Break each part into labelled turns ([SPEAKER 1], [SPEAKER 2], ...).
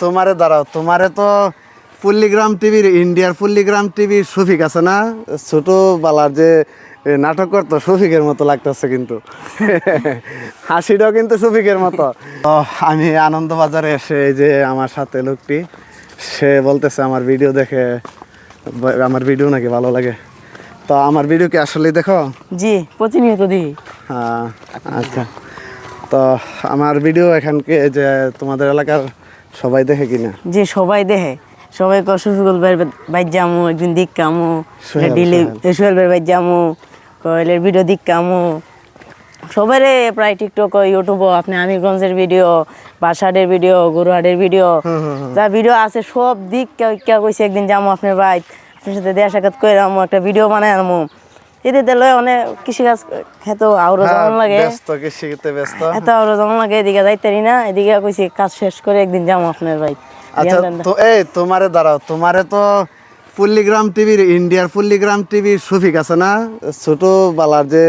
[SPEAKER 1] তোমারে দাঁড়াও, তোমারে তো পল্লীগ্রাম টিভির, ইন্ডিয়ার পল্লীগ্রাম টিভির শফিক আছে না, ছোটবেলার যে নাটক করতো, শফিকের মতো লাগতেছে কিন্তু। হাসিটাও কিন্তু শফিকের মতো। তো আমি আনন্দবাজারে এসে এই যে আমার সাথে লোকটি, সে বলতেছে আমার ভিডিও দেখে, আমার ভিডিও নাকি ভালো লাগে। তো আমার ভিডিও কি আসলে দেখো?
[SPEAKER 2] জি, প্রতিনিয়ত দেখি।
[SPEAKER 1] হ্যাঁ, আচ্ছা। তো আমার ভিডিও এখানকে যে তোমাদের এলাকার সবাই দেখে কিনা?
[SPEAKER 2] জি, সবাই দেখে। সবাই শফিকুল বাইর যামু একদিন দিক কামু, সোহেল ভাই বাইর যামু, কয়েলের ভিডিও দিক কামু। সবাই প্রায় টিকটক, ইউটিউব, আপনি আমিরগঞ্জের ভিডিও, বাসাডের ভিডিও, গরুহাটের ভিডিও, যা ভিডিও আছে সব দিক কইছে একদিন যাবো আপনার ভাই, আপনার সাথে দেয়া সাক্ষাৎ করে যাবো, একটা ভিডিও বানাই আনবো। এতে লয় অনেক কৃষিকাজ খেতে আরো যেমন লাগে, এত আরো যেমন লাগে, এদিকে যাইতারি না, এদিকে কইছি কাজ শেষ করে একদিন যাবো আপনার ভাই।
[SPEAKER 1] আচ্ছা, তো এই তোমারে দাঁড়াও, তোমারে তো পল্লীগ্রাম টিভির, ইন্ডিয়ার পল্লীগ্রাম টিভির শফিক আছে না, ছোটবেলার যে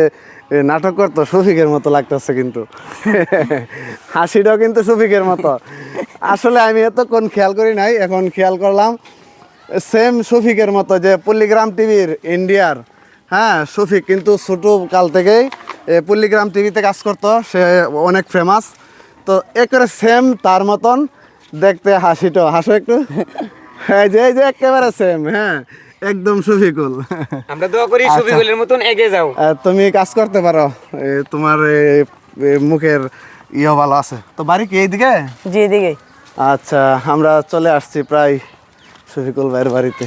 [SPEAKER 1] নাটক করতো, শফিকের মতো লাগতেছে কিন্তু। হাসিটাও কিন্তু শফিকের মতো। আসলে আমি এতক্ষণ খেয়াল করি নাই, এখন খেয়াল করলাম সেম শফিকের মতো, যে পল্লীগ্রাম টিভির ইন্ডিয়ার, হ্যাঁ, শফিক কিন্তু ছোট কাল থেকেই পল্লীগ্রাম টিভিতে কাজ করতো, সে অনেক ফেমাস। তো একেবারে সেম তার মতন দেখতে, হাসিটাও, হাসো একটু। হ্যাঁ, যে একেবারে সেম, হ্যাঁ, একদম শফিকুল।
[SPEAKER 3] আমরা দোয়া করি শফিকুলের মতন এগিয়ে যাও।
[SPEAKER 1] তুমি কাজ করতে পারো, তোমার মুখের ইয়ে ভালো আছে। তো বাড়ি কি এইদিকে?
[SPEAKER 2] জি, এদিকে।
[SPEAKER 1] আচ্ছা, আমরা চলে আসছি প্রায় শফিকুল ভাইয়ের বাড়িতে।